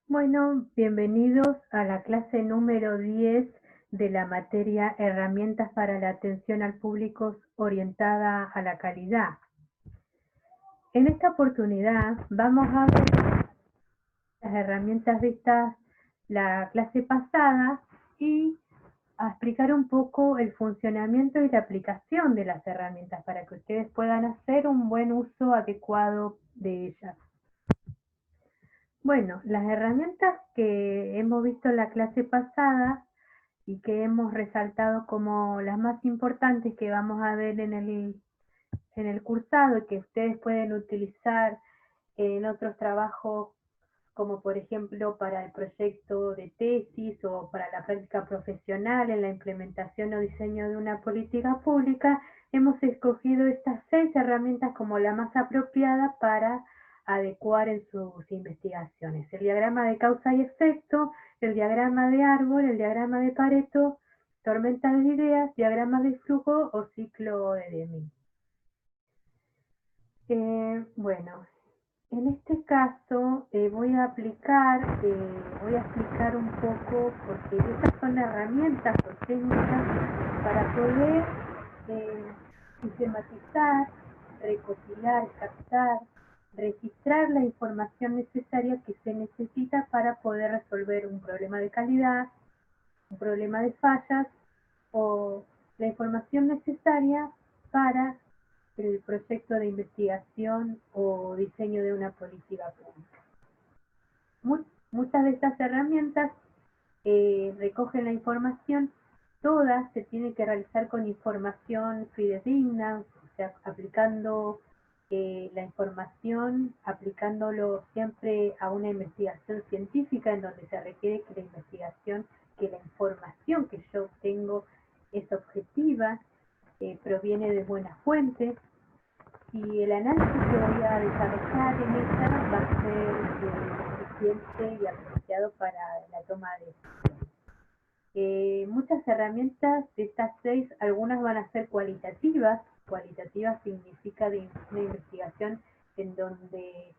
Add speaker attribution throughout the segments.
Speaker 1: Bueno, bienvenidos a la clase número 10 de la materia Herramientas para la atención al público orientada a la calidad. En esta oportunidad vamos a ver las herramientas vistas la clase pasada y a explicar un poco el funcionamiento y la aplicación de las herramientas para que ustedes puedan hacer un buen uso adecuado de ellas. Bueno, las herramientas que hemos visto en la clase pasada y que hemos resaltado como las más importantes que vamos a ver en el cursado y que ustedes pueden utilizar en otros trabajos, como por ejemplo para el proyecto de tesis o para la práctica profesional en la implementación o diseño de una política pública. Hemos escogido estas 6 herramientas como la más apropiada para adecuar en sus investigaciones: el diagrama de causa y efecto, el diagrama de árbol, el diagrama de Pareto, tormentas de ideas, diagramas de flujo o ciclo de Deming. Bueno, en este caso voy a explicar un poco, porque estas son herramientas o técnicas para poder sistematizar, recopilar, captar, registrar la información necesaria que se necesita para poder resolver un problema de calidad, un problema de fallas o la información necesaria para el proyecto de investigación o diseño de una política pública. Muchas de estas herramientas recogen la información. Todas se tienen que realizar con información fidedigna, o sea, aplicando la información, aplicándolo siempre a una investigación científica en donde se requiere que la información que yo obtengo es objetiva, proviene de buenas fuentes, y el análisis que voy a desarrollar en esta va a ser eficiente y apropiado para la toma de decisiones. Muchas herramientas de estas 6, algunas van a ser cualitativas. Cualitativa significa de una investigación en donde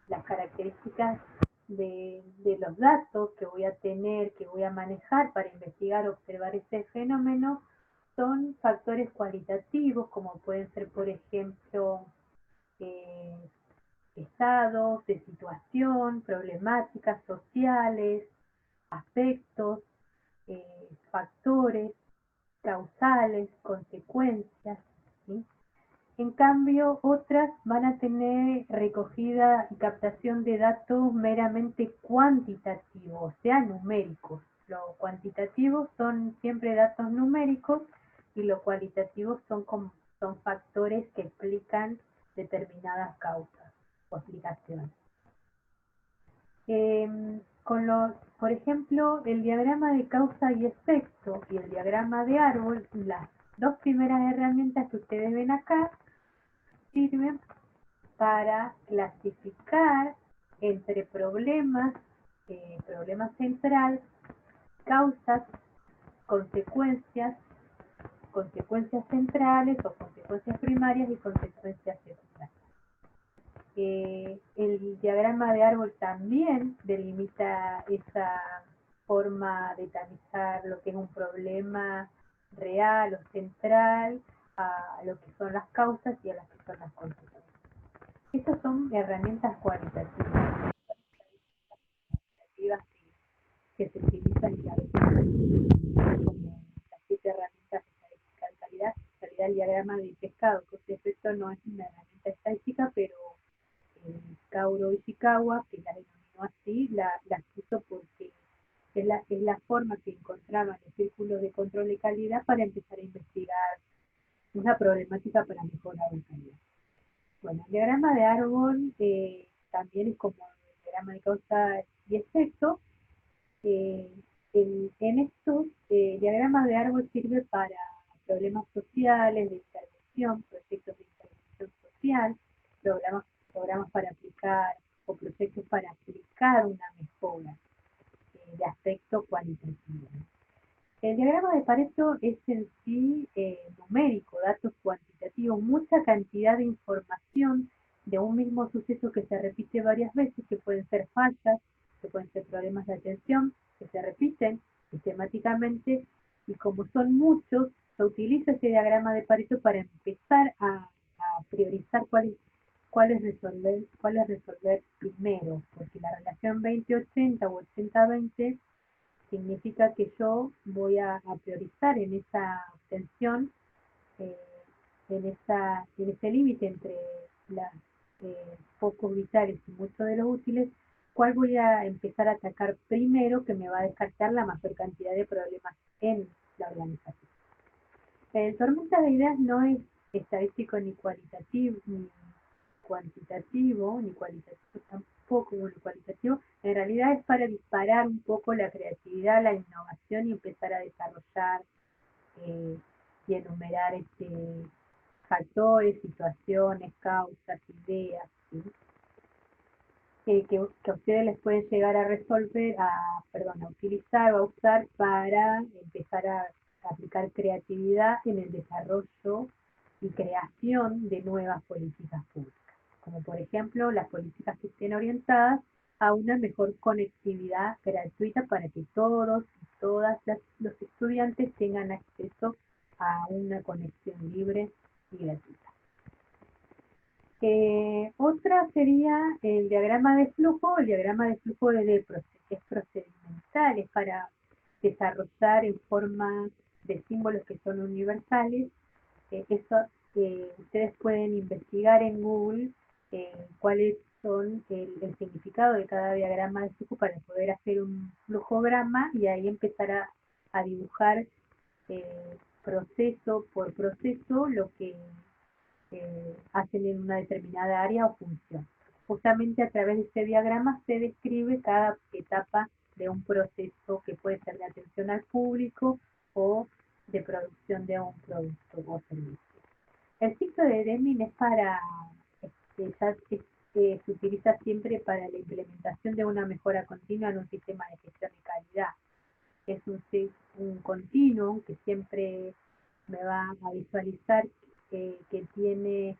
Speaker 1: las características de los datos que voy a tener, que voy a manejar para investigar o observar ese fenómeno, son factores cualitativos, como pueden ser, por ejemplo, estados de situación, problemáticas sociales, aspectos, factores, causales, consecuencias, ¿sí? En cambio, otras van a tener recogida y captación de datos meramente cuantitativos, o sea, numéricos. Lo cuantitativo son siempre datos numéricos y lo cualitativo son factores que explican determinadas causas o explicaciones. Por ejemplo, el diagrama de causa y efecto y el diagrama de árbol, las dos primeras herramientas que ustedes ven acá, sirven para clasificar entre problemas, problema central, causas, consecuencias, consecuencias centrales o consecuencias primarias y consecuencias secundarias. El diagrama de árbol también delimita esa forma de tamizar lo que es un problema real o central, a lo que son las causas y a las que son las consecuencias. Estas son herramientas cualitativas que se utilizan ya como las 7 herramientas de estadística de calidad. En realidad el diagrama de pescado, que efecto no es una herramienta estadística, pero Kauro Ishikawa, que la denominó así, la puso porque es la forma que encontraban los círculos de control de calidad para empezar a investigar una problemática para mejorar la calidad. Bueno, el diagrama de árbol también es como el diagrama de causa y efecto. En estos diagramas de árbol sirve para problemas sociales, de intervención, proyectos de intervención social, programas para aplicar o proyectos para aplicar una mejora de aspecto cualitativo. El diagrama de Pareto es en sí numérico, datos cuantitativos, mucha cantidad de información de un mismo suceso que se repite varias veces, que pueden ser fallas, que pueden ser problemas de atención, que se repiten sistemáticamente, y como son muchos, se utiliza ese diagrama de Pareto para empezar a priorizar cuáles resolver primero, porque la relación 20-80 o 80-20 significa que yo voy a priorizar en esa obtención, eh, en ese límite entre las pocos vitales y muchos de los útiles, cuál voy a empezar a atacar primero, que me va a descartar la mayor cantidad de problemas en la organización. El tormenta de ideas no es estadístico ni cualitativo, ni cuantitativo, ni cualitativo tampoco, ni cualitativo. En realidad es para disparar un poco la creatividad, la innovación y empezar a desarrollar y enumerar factores, situaciones, causas, ideas, ¿sí? Que a ustedes les pueden llegar a resolver, a utilizar o a usar para empezar a aplicar creatividad en el desarrollo y creación de nuevas políticas públicas, como por ejemplo las políticas que estén orientadas a una mejor conectividad gratuita para que todos y todas los estudiantes tengan acceso a una conexión libre y gratuita. Otra sería el diagrama de flujo. El diagrama de flujo es procedimental, es para desarrollar en forma de símbolos que son universales. Ustedes pueden investigar en Google cuáles son el significado de cada diagrama de flujo para poder hacer un flujograma y ahí empezar a dibujar proceso por proceso lo que hacen en una determinada área o función. Justamente a través de este diagrama se describe cada etapa de un proceso que puede ser de atención al público o de producción de un producto o servicio. El ciclo de Deming es se utiliza siempre para la implementación de una mejora continua en un sistema de gestión de calidad. Es un continuo que siempre me va a visualizar que tiene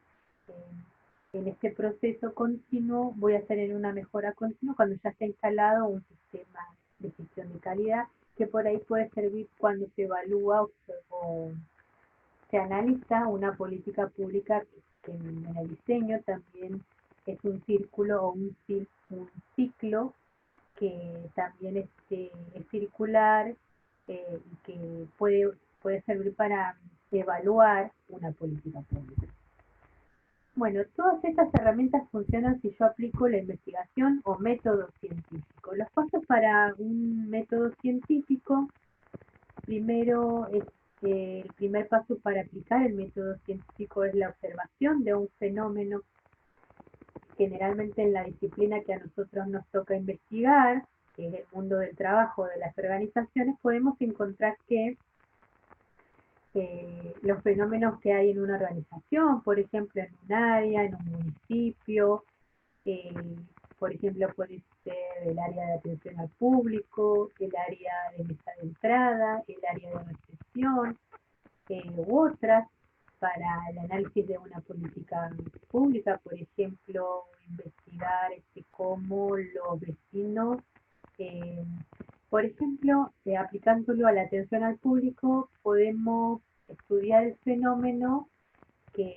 Speaker 1: en este proceso continuo, voy a hacer en una mejora continua cuando ya está instalado un sistema de gestión de calidad, que por ahí puede servir cuando se evalúa o se analiza una política pública que en el diseño también es un círculo o un ciclo que también es circular y que puede servir para evaluar una política pública. Bueno, todas estas herramientas funcionan si yo aplico la investigación o método científico. Los pasos para un método científico: primero, el primer paso para aplicar el método científico es la observación de un fenómeno. Generalmente en la disciplina que a nosotros nos toca investigar, que es el mundo del trabajo de las organizaciones, podemos encontrar que los fenómenos que hay en una organización, por ejemplo, en un área, en un municipio, por ejemplo, puede ser el área de atención al público, el área de mesa de entrada, el área de recepción, u otras, para el análisis de una política pública, por ejemplo, investigar cómo los vecinos, por ejemplo, aplicándolo a la atención al público, podemos estudiar el fenómeno que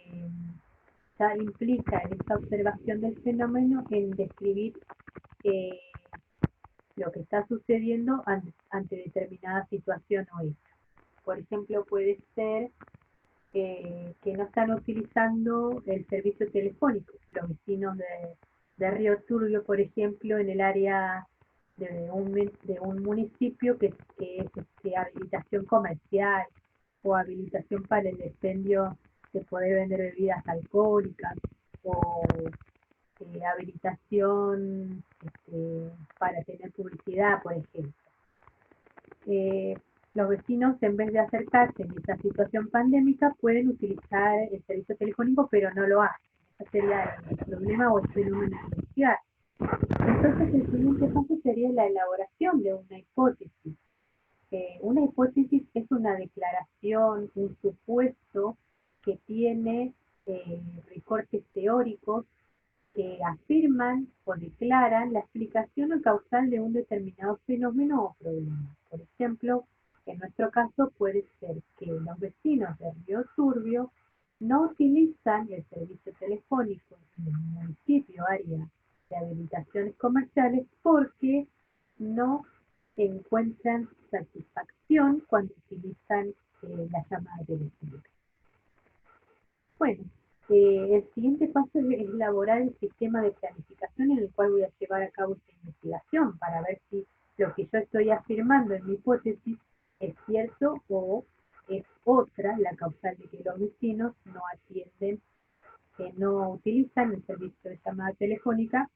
Speaker 1: ya implica en esta observación del fenómeno en describir lo que está sucediendo ante determinada situación o hecho. Por ejemplo, puede ser que no están utilizando el servicio telefónico. Los vecinos de Río Turbio, por ejemplo, en el área de un municipio que es habilitación comercial o habilitación para el expendio de poder vender bebidas alcohólicas o habilitación para tener publicidad, por ejemplo. Los vecinos, en vez de acercarse en esta situación pandémica, pueden utilizar el servicio telefónico, pero no lo hacen. Ese sería el problema o el fenómeno a investigar. Entonces, el siguiente paso sería la elaboración de una hipótesis. Una hipótesis es una declaración, un supuesto que tiene recortes teóricos que afirman o declaran la explicación o causal de un determinado fenómeno o problema. Por ejemplo, en nuestro caso puede ser que los vecinos de Río Turbio no utilizan el servicio telefónico en el municipio área de habilitaciones comerciales porque no encuentran satisfacción cuando utilizan la llamada telefónica. Bueno, el siguiente paso es elaborar el sistema de planificación en el cual voy a llevar a cabo esta investigación para ver si lo que yo estoy afirmando en mi hipótesis es cierto o es otra la causal de que los vecinos no atienden, que no utilizan el servicio de llamada telefónica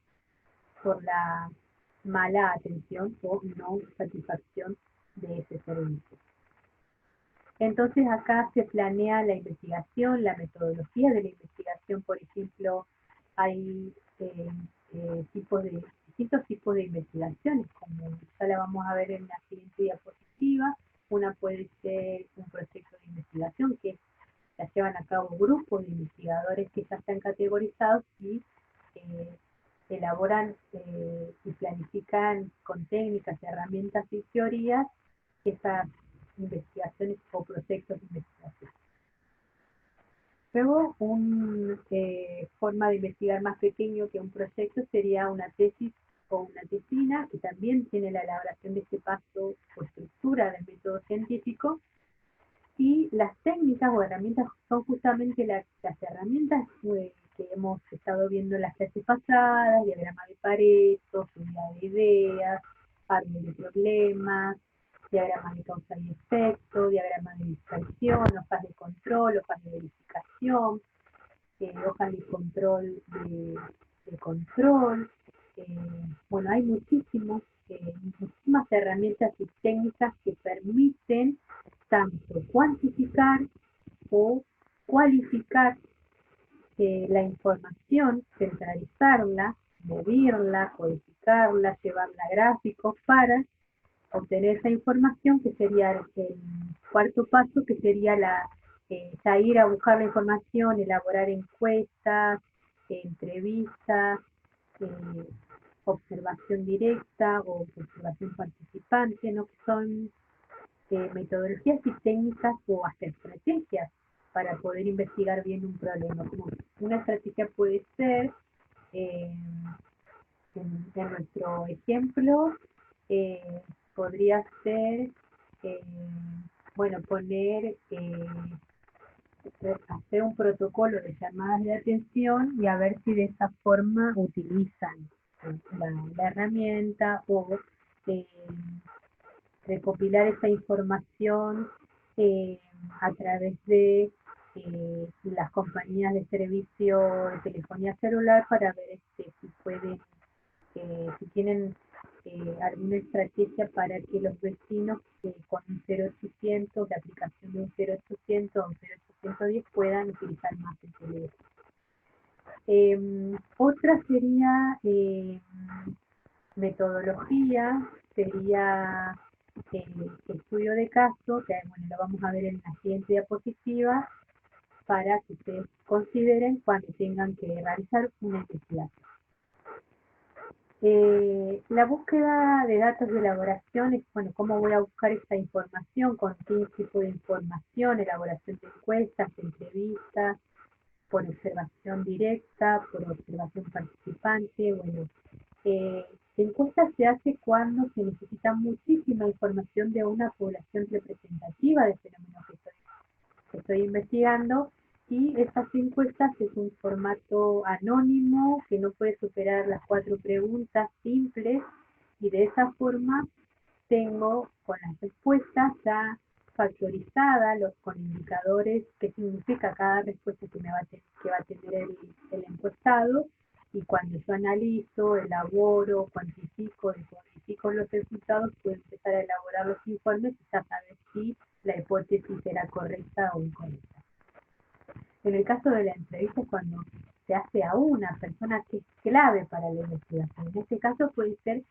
Speaker 1: por la mala atención o no satisfacción de ese servicio. Entonces acá se planea la investigación, la metodología de la investigación, por ejemplo, hay distintos tipos de investigaciones, como ya la vamos a ver en la siguiente diapositiva. Una puede ser un proyecto de investigación que la llevan a cabo grupos de investigadores que ya están categorizados y elaboran y planifican con técnicas, herramientas y teorías esas investigaciones o proyectos de investigación. Luego, una forma de investigar más pequeño que un proyecto sería una tesis o una tesina, que también tiene la elaboración de este paso o estructura del método científico. Y las técnicas o herramientas son justamente las herramientas que hemos estado viendo en las clases pasadas: diagrama de Pareto, lluvia de ideas, árbol de problemas, diagrama de causa y efecto, diagrama de dispersión, hojas de control, hojas de verificación, hojas de control de control. Bueno, hay muchísimas herramientas y técnicas que permiten tanto cuantificar o cualificar la información, centralizarla, medirla, codificarla, llevarla a gráficos para obtener esa información, que sería el cuarto paso, que sería ya ir a buscar la información, elaborar encuestas, entrevistas, observación directa o observación participante, ¿no? Que son metodologías y técnicas o hasta estrategias para poder investigar bien un problema. Como una estrategia puede ser, en nuestro ejemplo, podría ser, bueno, hacer un protocolo de llamadas de atención y a ver si de esa forma utilizan la herramienta, o recopilar esa información a través de las compañías de servicio de telefonía celular para ver si pueden, si tienen alguna estrategia para que los vecinos con un 0800, de aplicación de un 0800 o un 0810 puedan utilizar más el teléfono. Otra sería metodología, sería estudio de caso, que bueno, lo vamos a ver en la siguiente diapositiva, para que ustedes consideren cuando tengan que realizar una investigación. La búsqueda de datos de elaboración es, bueno, cómo voy a buscar esta información, con qué tipo de información, elaboración de encuestas, entrevistas, por observación directa, por observación participante. Bueno, encuesta se hace cuando se necesita muchísima información de una población representativa de fenómenos que estoy investigando, y estas encuestas es un formato anónimo que no puede superar las 4 preguntas simples, y de esa forma tengo con las respuestas ya factorizadas, con indicadores, qué significa cada respuesta que va a tener el encuestado, y cuando yo analizo, elaboro, cuantifico, decodifico los resultados, puedo empezar a elaborar los informes y ya saber si la hipótesis era correcta o incorrecta. En el caso de la entrevista es cuando se hace a una persona que es clave para la investigación. En este caso puede ser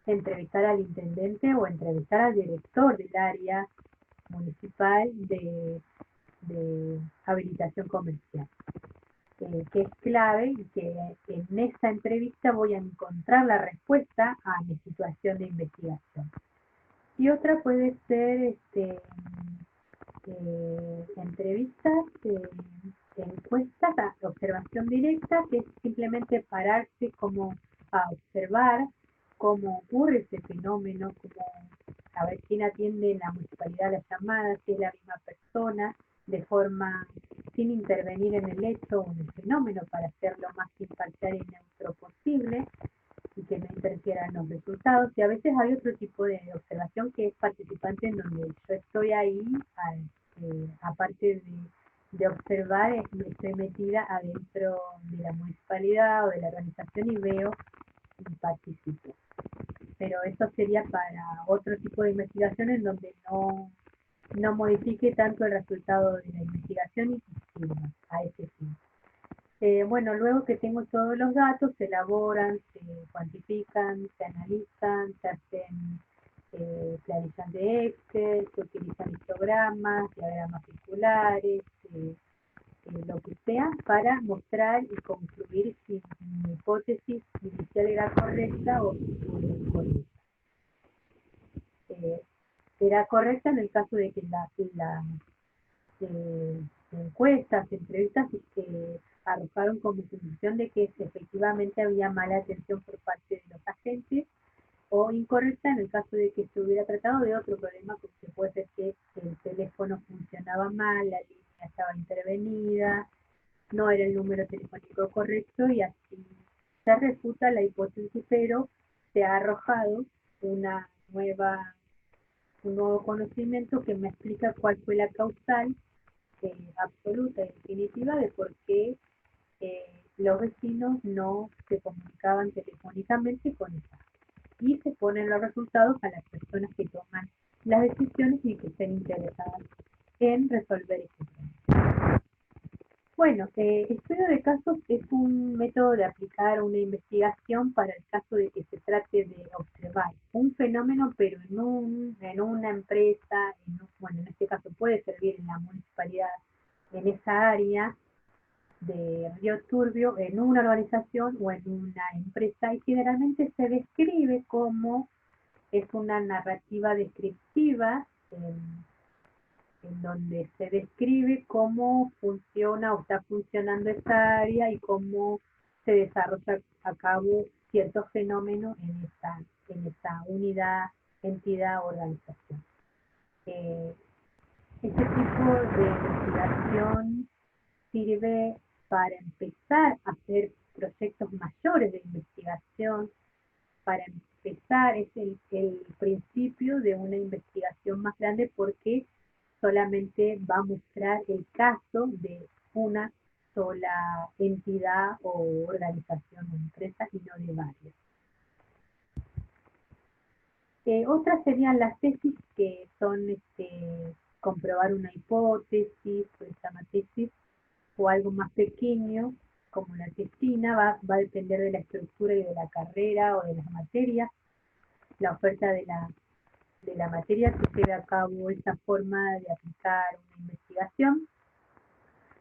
Speaker 1: entrevistar al intendente o entrevistar al director del área municipal de habilitación comercial. que es clave y que en esa entrevista voy a encontrar la respuesta a mi situación de investigación. Y otra puede ser entrevistas, encuestas, observación directa, que es simplemente pararse como a observar cómo ocurre ese fenómeno, como a ver quién atiende en la municipalidad las llamadas, si es la misma persona, de forma sin intervenir en el hecho o en el fenómeno para ser lo más imparcial y neutro posible y que no interfieran los resultados. Y a veces hay otro tipo de observación que es participante en donde yo estoy ahí, aparte de observar, estoy metida adentro de la municipalidad o de la organización y veo y participo. Pero eso sería para otro tipo de investigación en donde no modifique tanto el resultado de la investigación y sirva a ese fin. Bueno, luego que tengo todos los datos, se elaboran, se cuantifican, se analizan, se hacen planillas de Excel, se utilizan histogramas, diagramas circulares, lo que sea, para mostrar y concluir si mi hipótesis inicial era correcta o incorrecta. Era correcta en el caso de que las encuestas, entrevistas arrojaron como conclusión de que efectivamente había mala atención por parte de los agentes, o incorrecta en el caso de que se hubiera tratado de otro problema, como que puede ser que el teléfono funcionaba mal, la línea estaba intervenida, no era el número telefónico correcto y así se refuta la hipótesis, pero se ha arrojado un nuevo conocimiento que me explica cuál fue la causal absoluta y definitiva de por qué los vecinos no se comunicaban telefónicamente con esa. Y se ponen los resultados a las personas que toman las decisiones y que estén interesadas en resolver este problema. Bueno, estudio de casos es un método de aplicar una investigación para el caso de que se trate de observar un fenómeno, pero en una empresa, bueno, en este caso puede servir en la municipalidad, en esa área de Río Turbio, en una organización o en una empresa, y generalmente se describe como es una narrativa descriptiva en donde se describe cómo funciona o está funcionando esta área y cómo se desarrolla a cabo ciertos fenómenos en esa unidad, entidad o organización. Este tipo de investigación sirve para empezar a hacer proyectos mayores de investigación, para empezar es el principio de una investigación más grande porque solamente va a mostrar el caso de una sola entidad o organización o empresa y no de varias. Otras serían las tesis, que son comprobar una hipótesis, se llama tesis, o algo más pequeño, como la tesina, va a depender de la estructura y de la carrera o de las materias. La oferta de la materia que lleve a cabo esta forma de aplicar una investigación.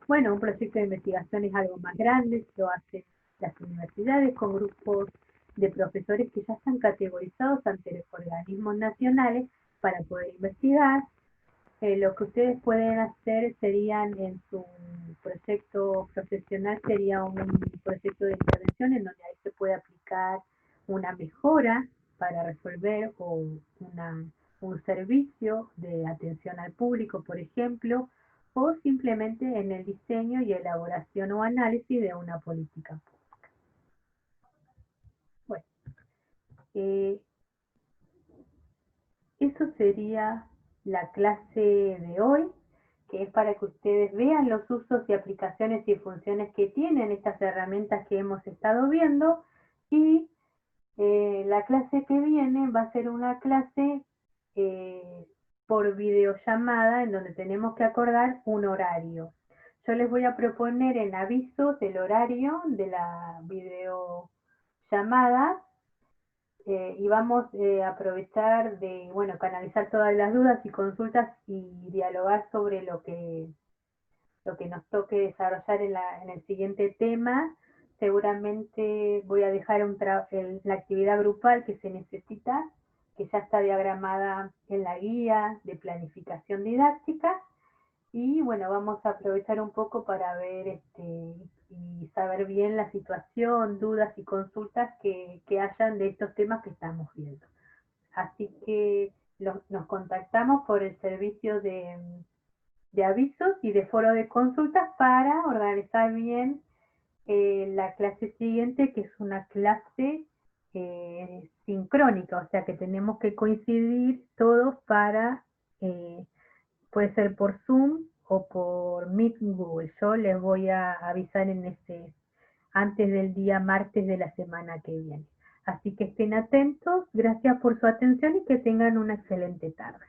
Speaker 1: Bueno, un proyecto de investigación es algo más grande, lo hacen las universidades con grupos de profesores que ya están categorizados ante los organismos nacionales para poder investigar. Lo que ustedes pueden hacer serían en su proyecto profesional, sería un proyecto de intervención en donde ahí se puede aplicar una mejora para resolver o un servicio de atención al público, por ejemplo, o simplemente en el diseño y elaboración o análisis de una política pública. Bueno, eso sería la clase de hoy, que es para que ustedes vean los usos y aplicaciones y funciones que tienen estas herramientas que hemos estado viendo, y la clase que viene va a ser una clase por videollamada en donde tenemos que acordar un horario. Yo les voy a proponer en avisos el horario de la videollamada y vamos a aprovechar de, bueno, canalizar todas las dudas y consultas y dialogar sobre lo que lo que nos toque desarrollar en el siguiente tema. Seguramente voy a dejar la actividad grupal que se necesita, que ya está diagramada en la guía de planificación didáctica. Y bueno, vamos a aprovechar un poco para ver y saber bien la situación, dudas y consultas que hayan de estos temas que estamos viendo. Así que nos contactamos por el servicio de avisos y de foro de consultas para organizar bien la clase siguiente, que es una clase sincrónica, o sea que tenemos que coincidir todos para, puede ser por Zoom o por Meet Google. Yo les voy a avisar antes del día martes de la semana que viene. Así que estén atentos, gracias por su atención y que tengan una excelente tarde.